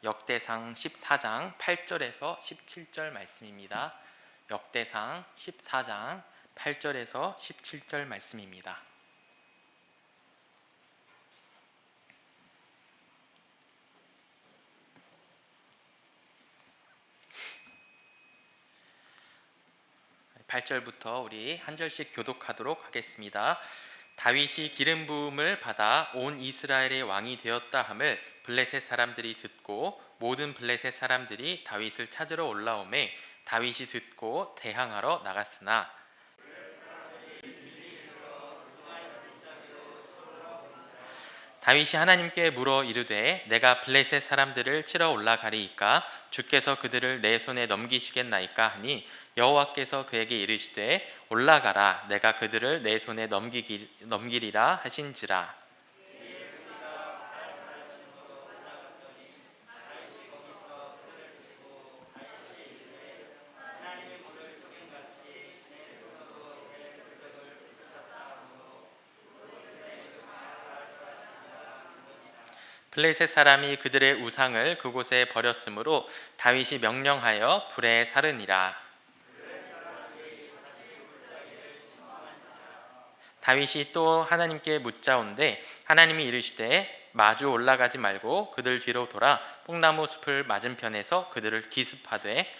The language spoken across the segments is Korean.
역대상 14장 8절에서 17절 말씀입니다. 역대상 14장 8절에서 17절 말씀입니다. 팔 절부터 우리 한 절씩 교독하도록 하겠습니다. 다윗이 기름 부음을 받아 온 이스라엘의 왕이 되었다 함을 블레셋 사람들이 듣고 모든 블레셋 사람들이 다윗을 찾으러 올라오매 다윗이 듣고 대항하러 나갔으나 다윗이 하나님께 물어 이르되 내가 블레셋 사람들을 치러 올라가리이까 주께서 그들을 내 손에 넘기시겠나이까 하니 여호와께서 그에게 이르시되 올라가라 내가 그들을 내 손에 넘기리라 하신지라. 블레셋 사람이 그들의 우상을 그곳에 버렸으므로 다윗이 명령하여 불에 사르니라. 다윗이 또 하나님께 묻자온데 하나님이 이르시되 마주 올라가지 말고 그들 뒤로 돌아 뽕나무 숲을 맞은편에서 그들을 기습하되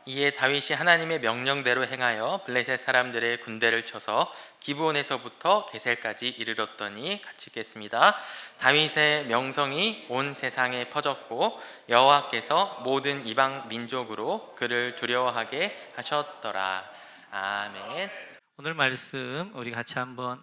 이에 다윗이 하나님의 명령대로 행하여 블레셋 사람들의 군대를 쳐서 기브온에서부터 게셀까지 이르렀더니 같이 읽겠습니다. 다윗의 명성이 온 세상에 퍼졌고 여호와께서 모든 이방 민족으로 그를 두려워하게 하셨더라. 아멘. 오늘 말씀 우리 같이 한번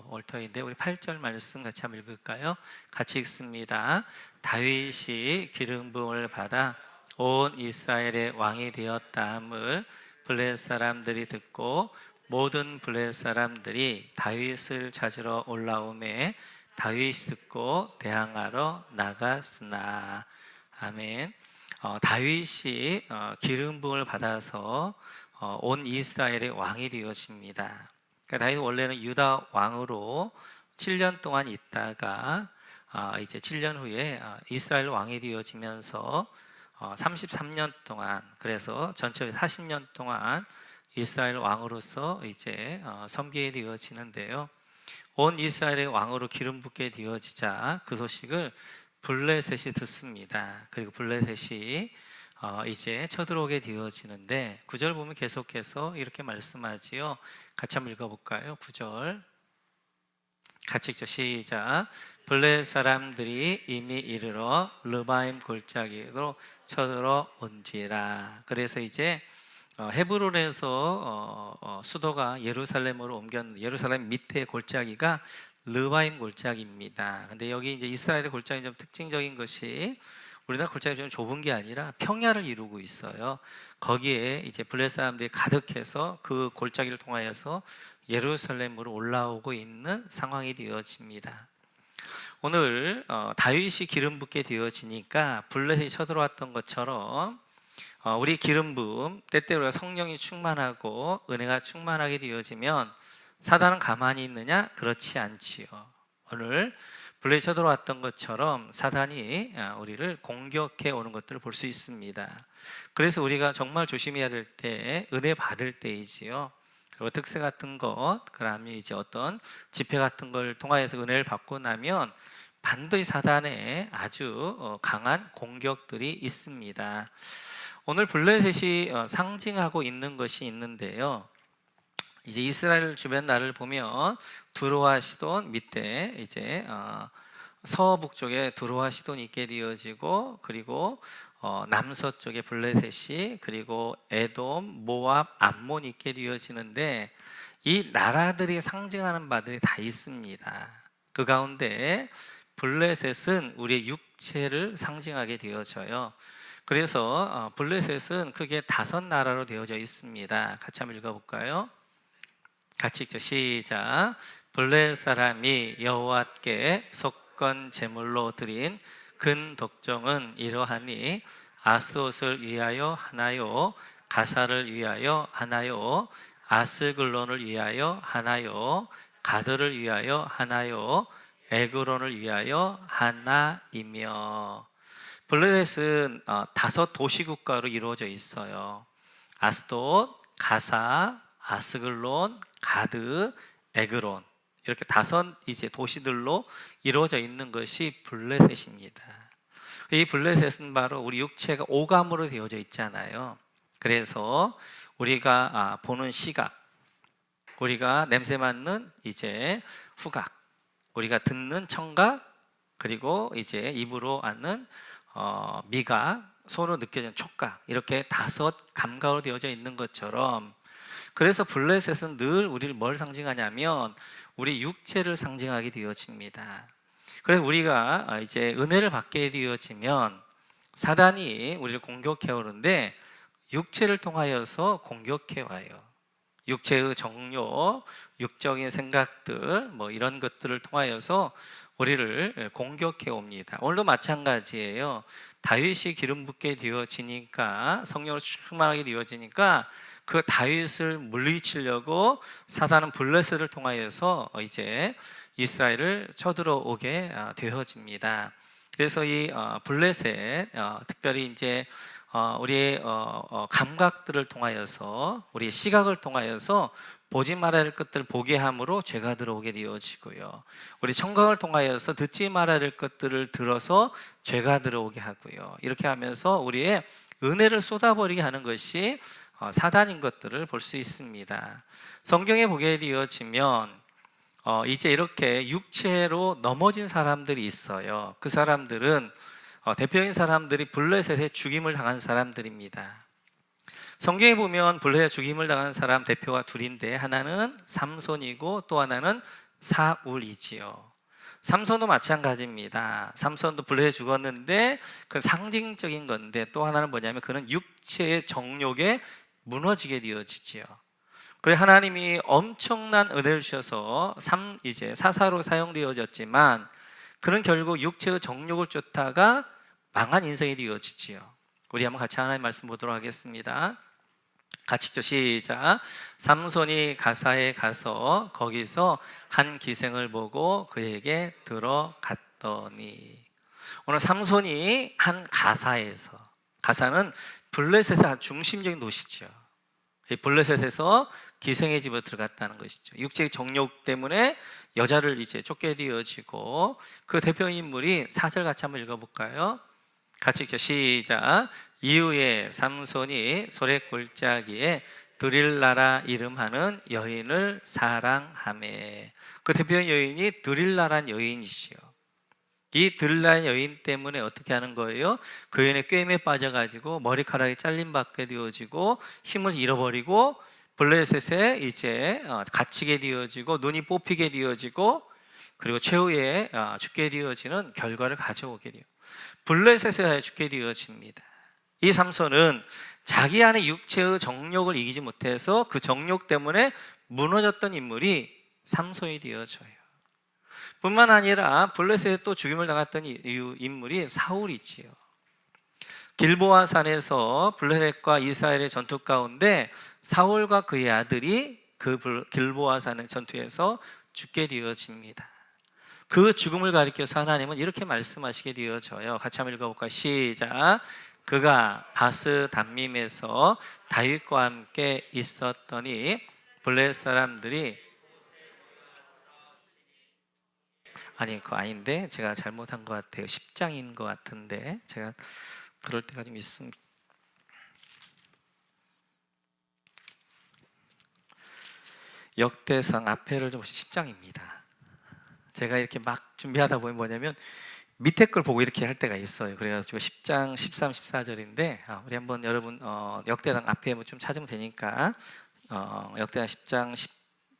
월터인데 우리 8절 말씀 같이 한번 읽을까요? 같이 읽습니다. 다윗이 기름 부음을 받아 온 이스라엘의 왕이 되었다함을 블레셋 사람들이 듣고 모든 블레셋 사람들이 다윗을 찾으러 올라오매 다윗이 듣고 대항하러 나갔으나. 아멘. 다윗이 기름 부음을 받아서 온 이스라엘의 왕이 되었습니다. 그러니까 다윗은 원래는 유다 왕으로 7년 동안 있다가 이제 7년 후에 이스라엘 왕이 되어지면서 33년 동안, 그래서 전체 40년 동안 이스라엘 왕으로서 이제 섬기게 되어지는데요. 온 이스라엘의 왕으로 기름 붓게 되어지자 그 소식을 블레셋이 듣습니다. 그리고 블레셋이 이제 쳐들어오게 되어지는데 9절 보면 계속해서 이렇게 말씀하지요. 같이 한번 읽어볼까요? 9절 같이 읽죠. 시작. 블레셋 사람들이 이미 이르러 르바임 골짜기로 쳐들어온지라. 그래서 이제 헤브론에서 수도가 예루살렘으로 옮겼는데 예루살렘 밑에 골짜기가 르바임 골짜기입니다. 근데 여기 이제 이스라엘의 골짜기 좀 특징적인 것이 우리나라 골짜기 좀 좁은 게 아니라 평야를 이루고 있어요. 거기에 이제 블레셋 사람들이 가득해서 그 골짜기를 통하여서 예루살렘으로 올라오고 있는 상황이 되어집니다. 오늘 다윗이 기름 붓게 되어지니까 블레셋이 쳐들어왔던 것처럼 우리 기름 부음 때때로 성령이 충만하고 은혜가 충만하게 되어지면 사단은 가만히 있느냐? 그렇지 않지요. 오늘 블레셋이 쳐들어왔던 것처럼 사단이 우리를 공격해 오는 것들을 볼 수 있습니다. 그래서 우리가 정말 조심해야 될 때 은혜 받을 때이지요. 그리고 특세 같은 것, 그다음에 이제 어떤 집회 같은 걸 통하여서 은혜를 받고 나면 반드시 사단의 아주 강한 공격들이 있습니다. 오늘 블레셋이 상징하고 있는 것이 있는데요. 이제 이스라엘 주변 나라를 보면 두로와 시돈 밑에 이제 서북쪽에 두로와 시돈이 있게 되어지고 그리고 남서쪽에 블레셋이 그리고 에돔, 모압, 암몬이 있게 되어지는데 이 나라들이 상징하는 바들이 다 있습니다. 그 가운데 블레셋은 우리의 육체를 상징하게 되어져요. 그래서 블레셋은 크게 5나라로 되어져 있습니다. 같이 한번 읽어볼까요? 같이 읽죠. 시작. 블레셋 사람이 여호와께 속건 제물로 드린 근 독종은 이러하니 아스옷을 위하여 하나요? 가사를 위하여 하나요? 아스글론을 위하여 하나요? 가드를 위하여 하나요? 에그론을 위하여 하나이며. 블레셋은 5도시국가로 이루어져 있어요. 아스돗, 가사, 아스글론, 가드, 에그론, 이렇게 5 이제 도시들로 이루어져 있는 것이 블레셋입니다. 이 블레셋은 바로 우리 육체가 오감으로 되어져 있잖아요. 그래서 우리가 보는 시각, 우리가 냄새 맡는 이제 후각, 우리가 듣는 청각, 그리고 이제 입으로 앉는 미각, 손으로 느껴지는 촉각, 이렇게 5 감각으로 되어져 있는 것처럼, 그래서 블레셋은 늘 우리를 뭘 상징하냐면 우리 육체를 상징하게 되어집니다. 그래서 우리가 이제 은혜를 받게 되어지면 사단이 우리를 공격해 오는데 육체를 통하여서 공격해 와요. 육체의 정욕, 육적인 생각들, 뭐 이런 것들을 통하여서 우리를 공격해 옵니다. 오늘도 마찬가지예요. 다윗이 기름 붓게 되어지니까, 성령으로 충만하게 되어지니까 그 다윗을 물리치려고 사단은 블레셋을 통하여서 이제 이스라엘을 쳐들어오게 되어집니다. 그래서 이 블레셋, 특별히 이제 우리의 감각들을 통하여서, 우리의 시각을 통하여서 보지 말아야 할 것들을 보게 함으로 죄가 들어오게 되어지고요. 우리 청각을 통하여서 듣지 말아야 할 것들을 들어서 죄가 들어오게 하고요. 이렇게 하면서 우리의 은혜를 쏟아버리게 하는 것이 사단인 것들을 볼 수 있습니다. 성경에 보게 되어지면 이제 이렇게 육체로 넘어진 사람들이 있어요. 그 사람들은 대표적인 사람들이 블레셋에 죽임을 당한 사람들입니다. 성경에 보면 블레셋에 죽임을 당한 사람 대표가 2인데, 하나는 삼손이고 또 하나는 사울이지요. 삼손도 마찬가지입니다. 삼손도 블레셋에 죽었는데 그 상징적인 건데, 또 하나는 뭐냐면 그는 육체의 정욕에 무너지게 되어지지요. 그래 하나님이 엄청난 은혜를 주셔서 이제 사사로 사용되어졌지만 그는 결국 육체의 정욕을 쫓다가 망한 인생이 되어지지요. 우리 한번 같이 하나님의 말씀 보도록 하겠습니다. 같이 읽죠. 시작. 삼손이 가사에 가서 거기서 한 기생을 보고 그에게 들어갔더니. 오늘 삼손이 한 가사에서, 가사는 블레셋의 중심적인 도시죠. 이 블레셋에서 기생의 집으로 들어갔다는 것이죠. 육체의 정욕 때문에 여자를 이제 쫓게 되어지고, 그 대표 인물이 4절 같이 한번 읽어볼까요? 같이 읽죠. 시작. 이후에 삼손이 소래 골짜기에 드릴라라 이름하는 여인을 사랑하매. 그 대표 여인이 드릴라란 여인이시요. 이 드릴라란 여인 때문에 어떻게 하는 거예요? 그 여인의 꾀임에 빠져가지고 머리카락이 잘림받게 되어지고 힘을 잃어버리고 블레셋에 이제 갇히게 되어지고 눈이 뽑히게 되어지고, 그리고 최후에 죽게 되어지는 결과를 가져오게 돼요. 블레셋에 죽게 되어집니다. 이 삼손은 자기 안에 육체의 정욕을 이기지 못해서 그 정욕 때문에 무너졌던 인물이 삼손이 되어져요. 뿐만 아니라 블레셋에 또 죽임을 당했던 인물이 사울이지요. 길보아 산에서 블레셋과 이스라엘의 전투 가운데 사울과 그의 아들이 그 길보아 산의 전투에서 죽게 되어집니다. 그 죽음을 가리켜서 하나님은 이렇게 말씀하시게 되어져요. 같이 한번 읽어볼까요? 시작. 그가 바스 담밈에서 다윗과 함께 있었더니 블레셋 사람들이, 아니 그거 아닌데 제가 잘못한 것 같아요. 10장인 것 같은데 제가 그럴 때가 좀 있습니다. 역대상 앞에를 좀 보시면 10장입니다. 제가 이렇게 막 준비하다 보면 뭐냐면 밑에 걸 보고 이렇게 할 때가 있어요. 그래가지고 10장 13, 14절인데 우리 한번 여러분 역대상 앞에 좀 찾으면 되니까 역대상 10장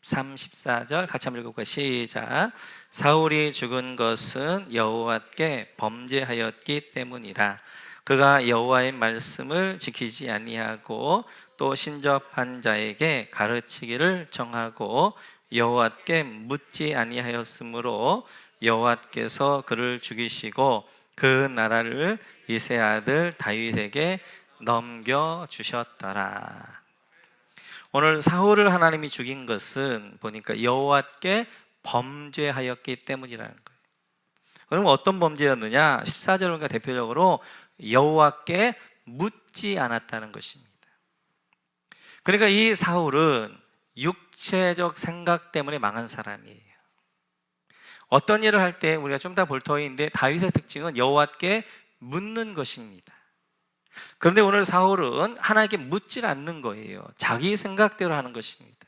13, 14절 같이 한번 읽어볼까요? 시작. 사울이 죽은 것은 여호와께 범죄하였기 때문이라. 그가 여호와의 말씀을 지키지 아니하고 또 신접한 자에게 가르치기를 정하고 여호와께 묻지 아니하였으므로 여호와께서 그를 죽이시고 그 나라를 이세 아들 다윗에게 넘겨주셨더라. 오늘 사울을 하나님이 죽인 것은 보니까 여호와께 범죄하였기 때문이라는 거예요. 그럼 어떤 범죄였느냐? 14절 보니까 대표적으로 여호와께 묻지 않았다는 것입니다. 그러니까 이 사울은 육체적 생각 때문에 망한 사람이에요. 어떤 일을 할 때 우리가 좀 더 볼 터인데 다윗의 특징은 여호와께 묻는 것입니다. 그런데 오늘 사울은 하나님께 묻질 않는 거예요. 자기 생각대로 하는 것입니다.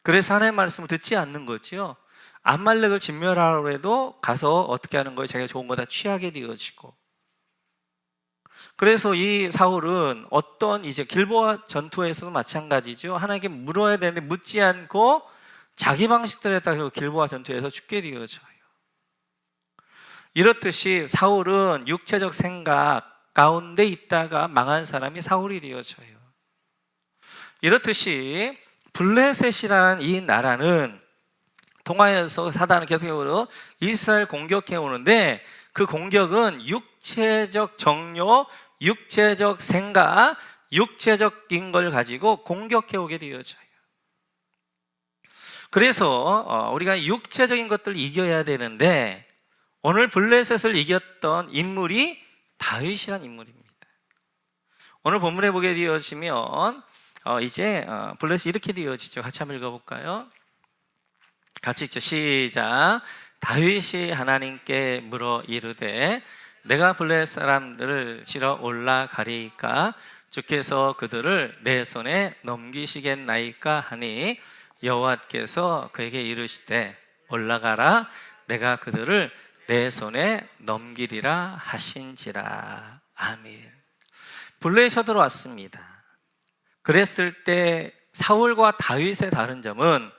그래서 하나님의 말씀을 듣지 않는 거죠. 암말렉을 진멸하라고 해도 가서 어떻게 하는 거예요? 자기가 좋은 거 다 취하게 되어지고. 그래서 이 사울은 어떤 이제 길보아 전투에서도 마찬가지죠. 하나님께 물어야 되는데 묻지 않고 자기 방식대로 했다 그리고 길보아 전투에서 죽게 되어져요. 이렇듯이 사울은 육체적 생각 가운데 있다가 망한 사람이 사울이 되어져요. 이렇듯이 블레셋이라는 이 나라는 동아에서 사단은 계속적으로 이스라엘 공격해 오는데 그 공격은 육체적 정욕, 육체적 생각, 육체적인 걸 가지고 공격해 오게 되어져요. 그래서 우리가 육체적인 것들을 이겨야 되는데 오늘 블레셋을 이겼던 인물이 다윗이란 인물입니다. 오늘 본문에 보게 되어지면 이제 블레셋이 이렇게 되어지죠. 같이 한번 읽어볼까요? 같이 읽죠. 시작. 다윗이 하나님께 물어 이르되 내가 블레셋 사람들을 치러 올라가리이까 주께서 그들을 내 손에 넘기시겠나이까 하니 여호와께서 그에게 이르시되 올라가라 내가 그들을 내 손에 넘기리라 하신지라. 아멘. 블레셋 들어왔습니다. 그랬을 때 사울과 다윗의 다른 점은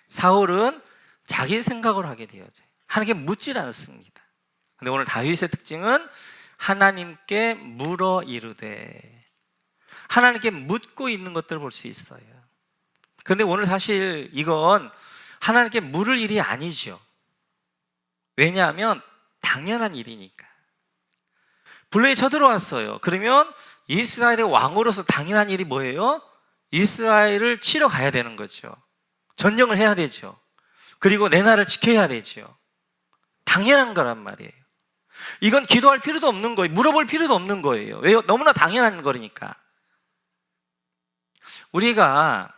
사울은 자기 생각으로 하게 되어져요. 하나님께 묻질 않습니다. 근데 오늘 다윗의 특징은 하나님께 물어 이르되 하나님께 묻고 있는 것들을 볼 수 있어요. 그런데 오늘 사실 이건 하나님께 물을 일이 아니죠. 왜냐하면 당연한 일이니까. 블레셋이 쳐들어왔어요. 그러면 이스라엘의 왕으로서 당연한 일이 뭐예요? 이스라엘을 치러 가야 되는 거죠. 전쟁을 해야 되죠. 그리고 내 나라를 지켜야 되죠. 당연한 거란 말이에요. 이건 기도할 필요도 없는 거예요. 물어볼 필요도 없는 거예요. 왜요? 너무나 당연한 거니까. 우리가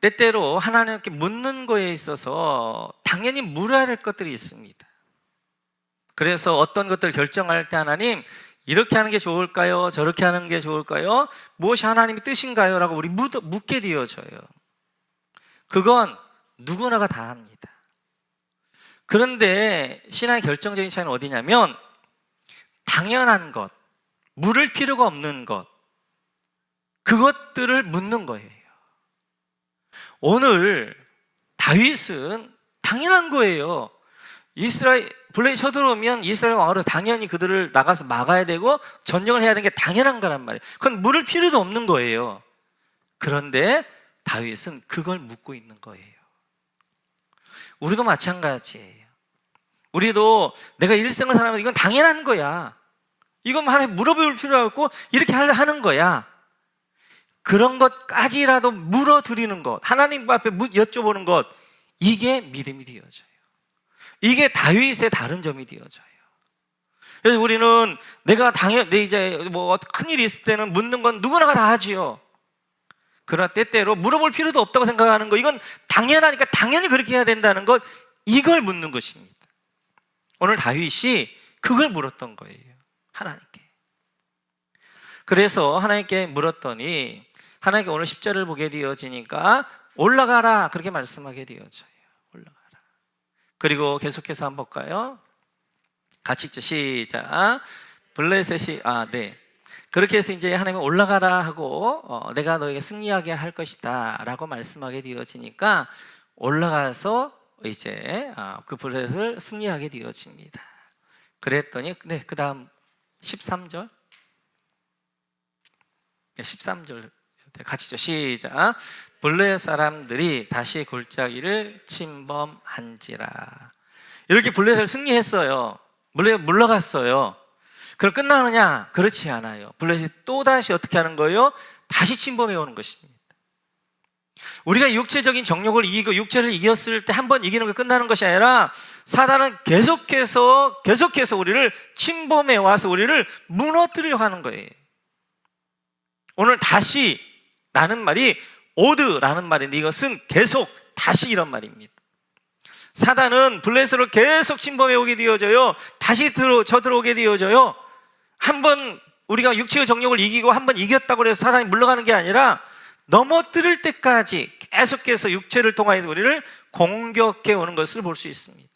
때때로 하나님께 묻는 거에 있어서 당연히 물어야 될 것들이 있습니다. 그래서 어떤 것들을 결정할 때 하나님 이렇게 하는 게 좋을까요? 저렇게 하는 게 좋을까요? 무엇이 하나님의 뜻인가요? 라고 우리 묻게 되어져요. 그건 누구나가 다 합니다. 그런데 신앙의 결정적인 차이는 어디냐면 당연한 것, 물을 필요가 없는 것, 그것들을 묻는 거예요. 오늘 다윗은 당연한 거예요. 블레셋이 쳐들어오면 이스라엘 왕으로 당연히 그들을 나가서 막아야 되고 전쟁을 해야 되는 게 당연한 거란 말이에요. 그건 물을 필요도 없는 거예요. 그런데 다윗은 그걸 묻고 있는 거예요. 우리도 마찬가지예요. 우리도 내가 일생을 살아가면서 이건 당연한 거야. 이건 하나님 물어볼 필요 없고 이렇게 하는 거야. 그런 것까지라도 물어드리는 것, 하나님 앞에 여쭤보는 것, 이게 믿음이 되어져요. 이게 다윗의 다른 점이 되어져요. 그래서 우리는 내가 이제 뭐 큰일이 있을 때는 묻는 건 누구나 다 하지요. 그러나 때때로 물어볼 필요도 없다고 생각하는 거, 이건 당연하니까 당연히 그렇게 해야 된다는 것, 이걸 묻는 것입니다. 오늘 다윗이 그걸 물었던 거예요. 하나님께. 그래서 하나님께 물었더니 하나님께 오늘 10절을 보게 되어지니까 올라가라 그렇게 말씀하게 되어져요. 올라가라. 그리고 계속해서 한번 볼까요? 같이 읽죠. 시작. 블레셋이 네. 그렇게 해서 이제 하나님이 올라가라 하고 내가 너에게 승리하게 할 것이다 라고 말씀하게 되어지니까 올라가서 이제 그 블레셋을 승리하게 되어집니다. 그랬더니 그 다음 13절 13절 같이 죠. 시작. 블레셋 사람들이 다시 골짜기를 침범한지라. 이렇게 블레셋을 승리했어요. 물러갔어요. 그럼 끝나느냐? 그렇지 않아요. 블레셋이 또다시 어떻게 하는 거예요? 다시 침범해 오는 것입니다. 우리가 육체적인 정욕을 이기고 육체를 이겼을 때 한 번 이기는 게 끝나는 것이 아니라 사단은 계속해서 우리를 침범해 와서 우리를 무너뜨리려고 하는 거예요. 오늘 다시라는 말이 오드라는 말인데 이것은 계속, 다시 이런 말입니다. 사단은 블레셋을 계속 침범해 오게 되어져요. 다시 쳐들어오게 되어져요. 한번 우리가 육체의 정욕을 이기고 한번 이겼다고 해서 사단이 물러가는 게 아니라 넘어뜨릴 때까지 계속해서 육체를 통하여 우리를 공격해 오는 것을 볼 수 있습니다.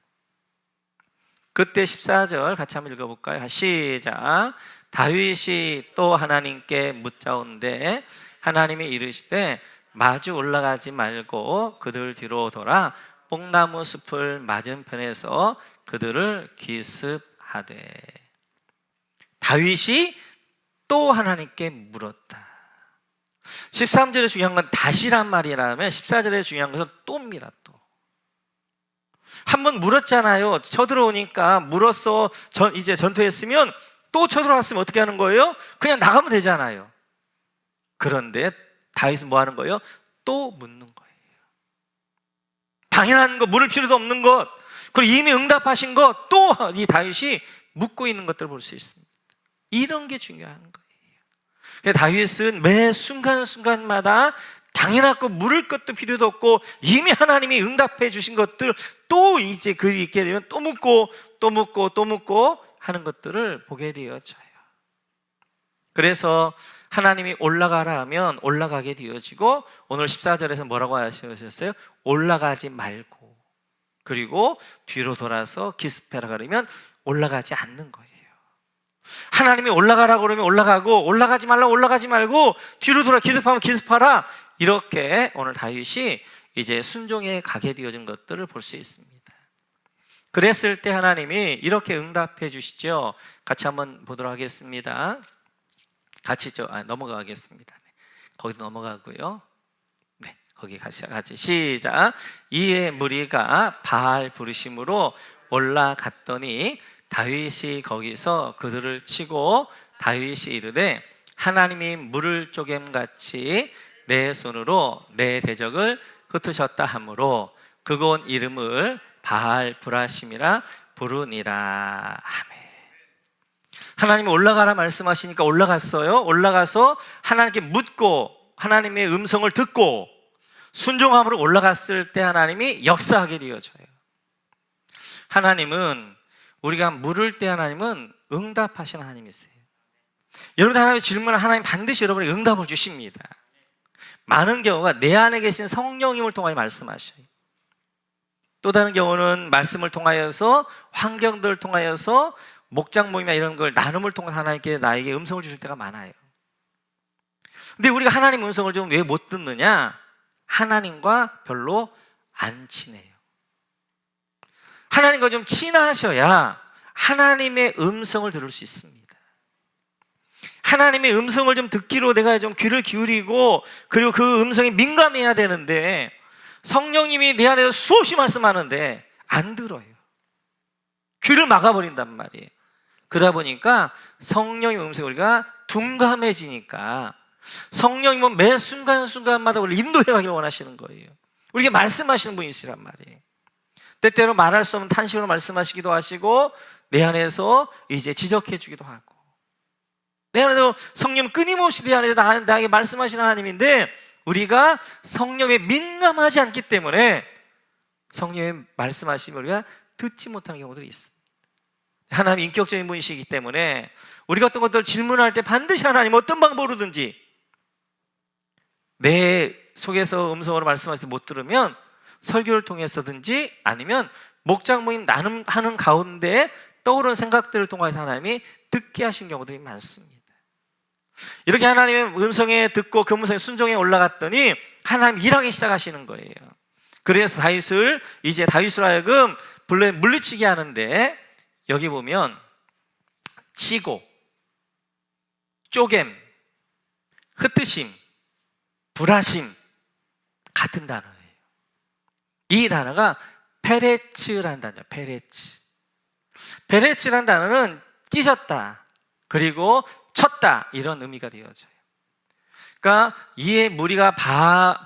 그때 14절 같이 한번 읽어볼까요? 시작. 다윗이 또 하나님께 묻자온대 하나님이 이르시되 마주 올라가지 말고 그들 뒤로 돌아 뽕나무 숲을 맞은편에서 그들을 기습하되. 다윗이 또 하나님께 물었다. 13절에 중요한 건 다시란 말이라면 14절에 중요한 것은 또입니다. 또 한번 물었잖아요. 쳐들어오니까 물었어. 이제 전투했으면 또 쳐들어왔으면 어떻게 하는 거예요? 그냥 나가면 되잖아요. 그런데 다윗은 뭐 하는 거예요? 또 묻는 거예요. 당연한 거, 물을 필요도 없는 것, 그리고 이미 응답하신 것, 또 이 다윗이 묻고 있는 것들을 볼 수 있습니다. 이런 게 중요한 거예요. 다윗은 매 순간순간마다 당연하고 물을 것도 필요도 없고 이미 하나님이 응답해 주신 것들 또 이제 글이 있게 되면 또 묻고 또 묻고 또 묻고 하는 것들을 보게 되어져요. 그래서 하나님이 올라가라 하면 올라가게 되어지고 오늘 14절에서 뭐라고 하셨어요? 올라가지 말고 그리고 뒤로 돌아서 기습해라 그러면 올라가지 않는 거예요. 하나님이 올라가라고 그러면 올라가고 올라가지 말라고 올라가지 말고 뒤로 돌아 기습하면 기습하라. 이렇게 오늘 다윗이 이제 순종해 가게 되어진 것들을 볼 수 있습니다. 그랬을 때 하나님이 이렇게 응답해 주시죠. 같이 한번 보도록 하겠습니다. 같이 넘어가겠습니다. 거기도 넘어가고요. 네, 거기 같이 시작. 이에 무리가 바알 부르심으로 올라갔더니 다윗이 거기서 그들을 치고 다윗이 이르되 하나님이 물을 쪼갰같이 내 손으로 내 대적을 흩으셨다 하므로 그곳 이름을 바알 브라심이라 부르니라. 아멘. 하나님이 올라가라 말씀하시니까 올라갔어요. 올라가서 하나님께 묻고 하나님의 음성을 듣고 순종함으로 올라갔을 때 하나님이 역사하게 되어져요. 하나님은 우리가 물을 때 하나님은 응답하시는 하나님이세요. 여러분 하나님의 질문을 하나님 반드시 여러분에게 응답을 주십니다. 많은 경우가 내 안에 계신 성령님을 통하여 말씀하셔요. 또 다른 경우는 말씀을 통하여서 환경들을 통하여서 목장 모임이나 이런 걸 나눔을 통해 하나님께 나에게 음성을 주실 때가 많아요. 근데 우리가 하나님 음성을 좀 왜 못 듣느냐? 하나님과 별로 안 친해요. 하나님과 좀 친하셔야 하나님의 음성을 들을 수 있습니다. 하나님의 음성을 좀 듣기로 내가 좀 귀를 기울이고 그리고 그 음성에 민감해야 되는데 성령님이 내 안에서 수없이 말씀하는데 안 들어요. 귀를 막아버린단 말이에요. 그러다 보니까 성령의 음성에 우리가 둔감해지니까 성령님은 매 순간순간마다 우리를 인도해 가기를 원하시는 거예요. 우리에게 말씀하시는 분이시란 말이에요. 때때로 말할 수 없는 탄식으로 말씀하시기도 하시고 내 안에서 이제 지적해 주기도 하고 내 안에서 성령 끊임없이 내 안에서 나에게 말씀하시는 하나님인데 우리가 성령에 민감하지 않기 때문에 성령의 말씀하시면 우리가 듣지 못하는 경우들이 있습니다. 하나님 인격적인 분이시기 때문에 우리가 어떤 것들을 질문할 때 반드시 하나님 어떤 방법으로든지 내 속에서 음성으로 말씀하실 때 못 들으면 설교를 통해서든지 아니면 목장 모임 나눔하는 가운데 떠오르는 생각들을 통해서 하나님이 듣게 하신 경우들이 많습니다. 이렇게 하나님의 음성에 듣고 그 음성에 순종해 올라갔더니 하나님 일하기 시작하시는 거예요. 그래서 다윗을 하여금 물리치게 하는데 여기 보면 치고 쪼갰 흩으심 불하심 같은 단어예요. 이 단어가 페레츠라는 단어예요. 페레츠. 베레츠라는 단어는 찢었다, 그리고 쳤다, 이런 의미가 되어져요. 그러니까 이에 무리가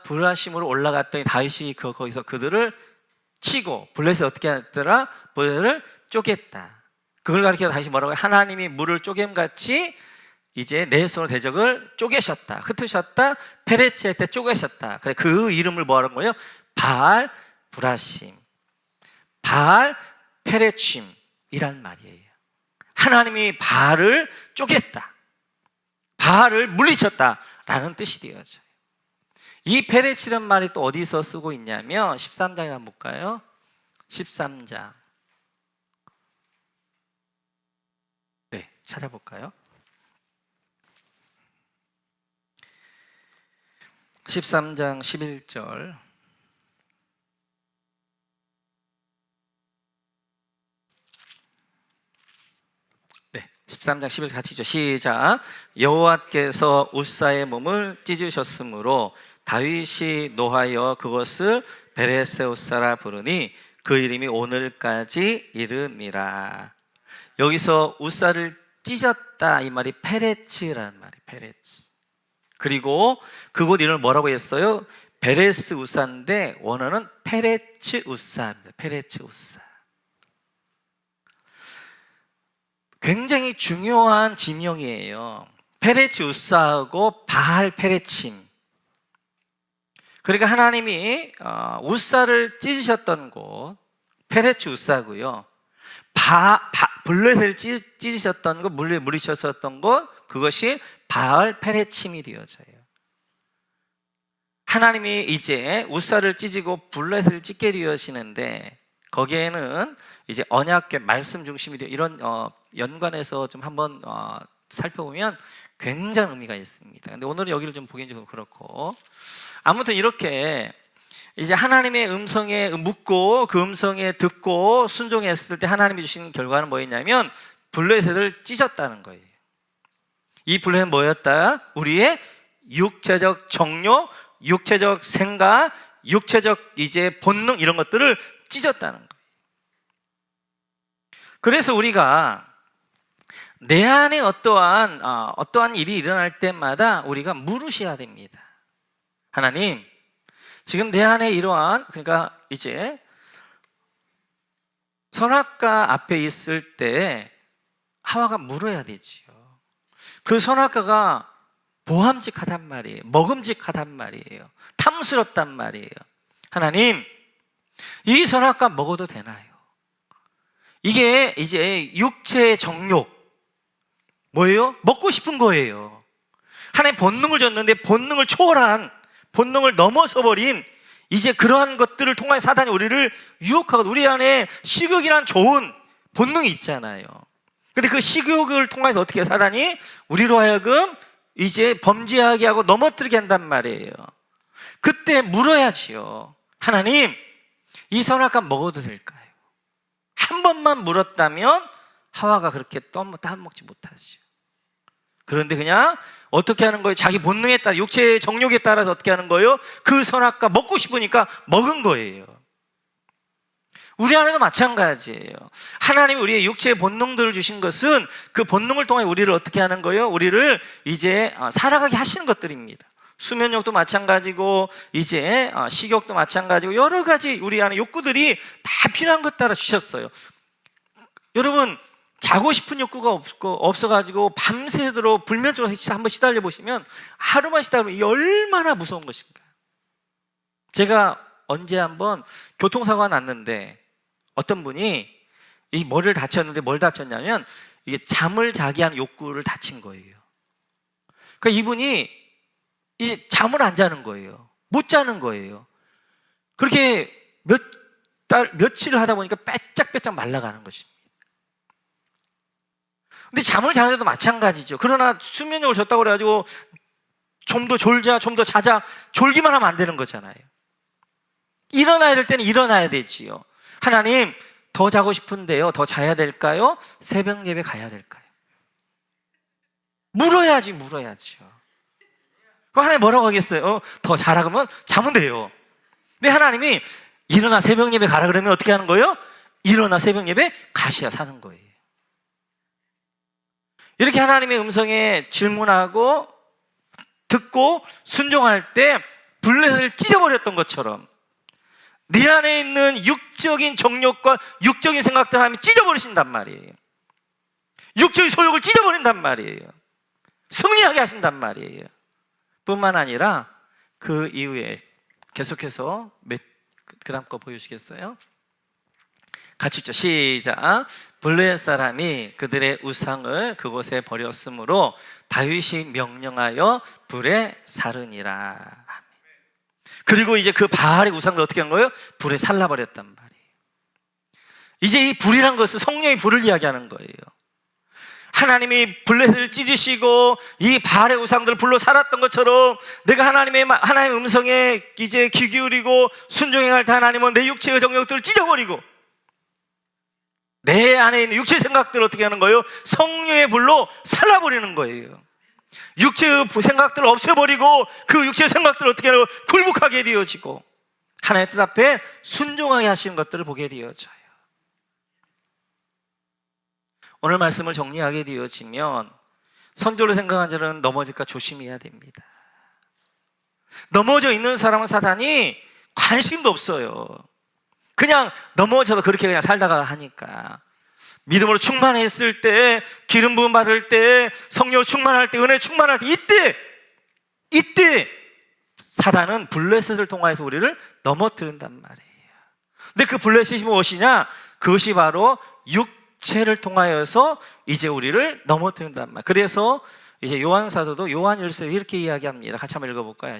브라심으로 올라갔더니 다윗이 거기서 그들을 치고, 블레셋이 어떻게 했더라? 그들을 쪼갰다. 그걸 가리켜 다윗이 뭐라고 해요? 하나님이 물을 쪼갰같이 이제 내 손으로 대적을 쪼개셨다, 흩으셨다, 페레츠의 때 쪼개셨다. 그래, 그 이름을 뭐라는 거예요? 바알 브라심, 바알 페레침이란 말이에요. 하나님이 바알을 쪼갰다, 바알을 물리쳤다 라는 뜻이 되어져요. 이 페레치라는 말이 또 어디서 쓰고 있냐면 13장에 한번 볼까요? 13장. 네, 찾아볼까요? 13장 11절. 네, 13장 11절 같이 읽죠. 시작. 여호와께서 우사의 몸을 찢으셨으므로 다윗이 노하여 그것을 베레세우사라 부르니 그 이름이 오늘까지 이르니라. 여기서 우사를 찢었다, 이 말이 페레츠라는 말이에요. 페레츠. 그리고 그곳 이름을 뭐라고 했어요? 베레스 우사인데 원어는 페레츠 우사입니다. 페레츠 우사. 굉장히 중요한 지명이에요. 페레츠 우사하고 바알 페레침. 그러니까 하나님이 우사를 찢으셨던 곳 페레츠 우사고요, 블레셋을 찢으셨던 곳, 물리쳤었던 곳, 그것이 바알 페레침이 되어져요. 하나님이 이제 우사를 찢고 블레셋을 찢게 되어지는데, 거기에는 이제 언약궤 말씀 중심이 되어, 이런 연관해서 좀 한번 살펴보면 굉장한 의미가 있습니다. 근데 오늘은 여기를 좀 보기엔 좀 그렇고, 아무튼 이렇게 이제 하나님의 음성에 묻고 그 음성에 듣고 순종했을 때 하나님이 주신 결과는 뭐였냐면 블레셋을 찢었다는 거예요. 이 블레셋은 뭐였다? 우리의 육체적 정욕, 육체적 생각, 육체적 이제 본능, 이런 것들을 찢었다는 거예요. 그래서 우리가 내 안에 어떠한 일이 일어날 때마다 우리가 물으셔야 됩니다. 하나님, 지금 내 안에 이러한, 그러니까 이제 선악과 앞에 있을 때 하와가 물어야 되지요. 그 선악과가 보함직하단 말이에요. 먹음직하단 말이에요. 탐스럽단 말이에요. 하나님, 이 선악과 먹어도 되나요? 이게 이제 육체의 정욕, 뭐예요? 먹고 싶은 거예요. 하나님 본능을 줬는데 본능을 초월한, 본능을 넘어서 버린 이제 그러한 것들을 통해 사단이 우리를 유혹하고, 우리 안에 식욕이란 좋은 본능이 있잖아요. 근데 그 식욕을 통해서 어떻게 사단이 우리로 하여금 이제 범죄하게 하고 넘어뜨리게 한단 말이에요. 그때 물어야지요. 하나님, 이 선악과 먹어도 될까요? 한 번만 물었다면 하와가 그렇게 너무 따먹지 못하죠. 그런데 그냥 어떻게 하는 거예요? 자기 본능에 따라, 육체의 정욕에 따라서 어떻게 하는 거예요? 그 선악과 먹고 싶으니까 먹은 거예요. 우리 안에도 마찬가지예요. 하나님이 우리의 육체의 본능들을 주신 것은 그 본능을 통해 우리를 어떻게 하는 거예요? 우리를 이제 살아가게 하시는 것들입니다. 수면욕도 마찬가지고, 이제 식욕도 마찬가지고, 여러 가지 우리 안에 욕구들이 다 필요한 것 따라 주셨어요. 여러분, 자고 싶은 욕구가 없어가지고 밤새도록 불면증으로 한번 시달려 보시면, 하루만 시달리면 이게 얼마나 무서운 것인가. 제가 언제 한번 교통사고가 났는데 어떤 분이 이 머리를 다쳤는데, 뭘 다쳤냐면 이게 잠을 자기 위한 욕구를 다친 거예요. 그러니까 이분이 이 잠을 안 자는 거예요. 못 자는 거예요. 그렇게 며칠을 하다 보니까 빼짝빼짝 말라가는 것입니다. 근데 잠을 자는데도 마찬가지죠. 그러나 수면력을 줬다고 그래가지고 좀 더 졸자, 좀 더 자자, 졸기만 하면 안 되는 거잖아요. 일어나야 될 때는 일어나야 되지요. 하나님, 더 자고 싶은데요, 더 자야 될까요? 새벽 예배 가야 될까요? 물어야지요. 그럼 하나님 뭐라고 하겠어요? 더 자라 그러면 자면 돼요. 근데 하나님이 일어나 새벽 예배 가라 그러면 어떻게 하는 거예요? 일어나 새벽 예배 가셔야 사는 거예요. 이렇게 하나님의 음성에 질문하고 듣고 순종할 때 블레셋을 찢어버렸던 것처럼 네 안에 있는 육적인 정욕과 육적인 생각들 하나님이 찢어버리신단 말이에요. 육적인 소욕을 찢어버린단 말이에요. 승리하게 하신단 말이에요. 뿐만 아니라 그 이후에 계속해서 그 다음 거 보여주시겠어요? 같이 읽죠. 시작. 블레셋 사람이 그들의 우상을 그곳에 버렸으므로 다윗이 명령하여 불에 사르니라. 그리고 이제 그 바알의 우상들 어떻게 한 거예요? 불에 살라버렸단 말이에요. 이제 이 불이란 것은 성령의 불을 이야기하는 거예요. 하나님이 블레셋을 찢으시고 이 바알의 우상들을 불로 살았던 것처럼 내가 하나님의 음성에 이제 귀 기울이고 순종해갈 때 하나님은 내 육체의 정욕들을 찢어버리고 내 안에 있는 육체의 생각들을 어떻게 하는 거예요? 성령의 불로 살라버리는 거예요. 육체의 생각들을 없애버리고 그 육체의 생각들을 어떻게 하고 굴복하게 되어지고 하나님의 뜻 앞에 순종하게 하시는 것들을 보게 되어져요. 오늘 말씀을 정리하게 되어지면 선조로 생각한 자는 넘어질까 조심해야 됩니다. 넘어져 있는 사람은 사단이 관심도 없어요. 그냥 넘어져도 그렇게 그냥 살다가 하니까 믿음으로 충만했을 때, 기름 부음 받을 때, 성령으로 충만할 때, 은혜 충만할 때, 이때 사단은 블레셋을 통하여서 우리를 넘어뜨린단 말이에요. 근데 그 블레셋이 무엇이냐? 그것이 바로 육체를 통하여서 이제 우리를 넘어뜨린단 말이에요. 그래서 이제 요한 사도도 요한 1서에 이렇게 이야기합니다. 같이 한번 읽어볼까요?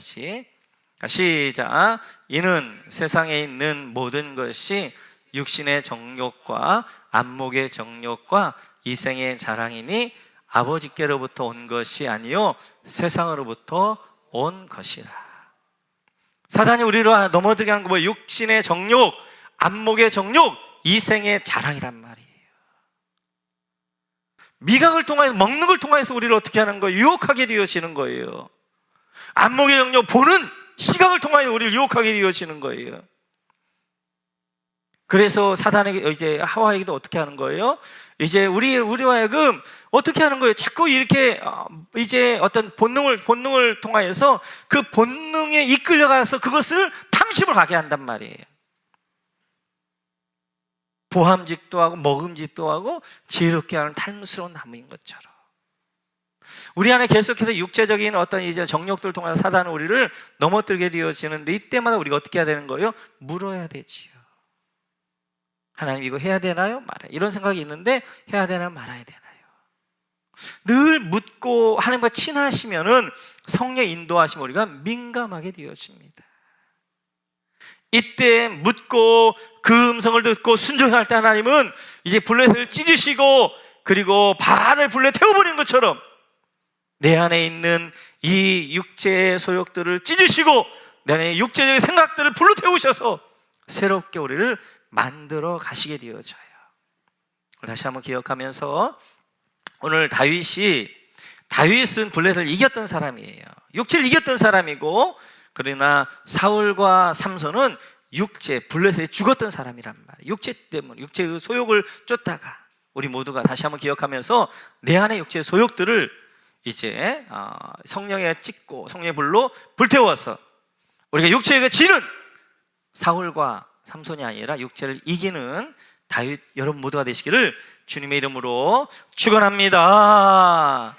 시작. 이는 세상에 있는 모든 것이 육신의 정욕과 안목의 정욕과 이생의 자랑이니 아버지께로부터 온 것이 아니요 세상으로부터 온 것이라. 사단이 우리를 넘어들게 하는 거 뭐예요? 육신의 정욕, 안목의 정욕, 이생의 자랑이란 말이에요. 미각을 통해서, 먹는 걸 통해서 우리를 어떻게 하는 거예요? 유혹하게 되어지는 거예요. 안목의 정욕, 보는 시각을 통하여 우리를 유혹하게 되어지는 거예요. 그래서 사단에게 이제 하와에게도 어떻게 하는 거예요? 이제 우리와 하여금 어떻게 하는 거예요? 자꾸 이렇게 이제 어떤 본능을 통하여서 그 본능에 이끌려가서 그것을 탐심을 가게 한단 말이에요. 보함직도 하고 먹음직도 하고 지혜롭게 하는 탐스러운 나무인 것처럼 우리 안에 계속해서 육체적인 어떤 이제 정욕들을 통해서 사단은 우리를 넘어뜨리게 되어지는데 이때마다 우리가 어떻게 해야 되는 거예요? 물어야 되지요. 하나님 이거 해야 되나요? 말아요. 이런 생각이 있는데 해야 되나 말아야 되나요? 늘 묻고 하나님과 친하시면은 성령의 인도하심 우리가 민감하게 되어집니다. 이때 묻고 그 음성을 듣고 순종할 때 하나님은 이제 블레셋을 찢으시고 그리고 바알을 불에 태워버리는 것처럼 내 안에 있는 이 육체의 소욕들을 찢으시고 내 안에 육체적인 생각들을 불로 태우셔서 새롭게 우리를 만들어 가시게 되어져요. 다시 한번 기억하면서 오늘 다윗은 블레셋을 이겼던 사람이에요. 육체를 이겼던 사람이고 그러나 사울과 삼손은 블레셋에 죽었던 사람이란 말이에요. 육체 때문에 육체의 소욕을 쫓다가 우리 모두가 다시 한번 기억하면서 내 안의 육체의 소욕들을 이제 성령에 찍고 성령의 불로 불태워서 우리가 육체에게 지는 사울과 삼손이 아니라 육체를 이기는 다윗 여러분 모두가 되시기를 주님의 이름으로 축원합니다.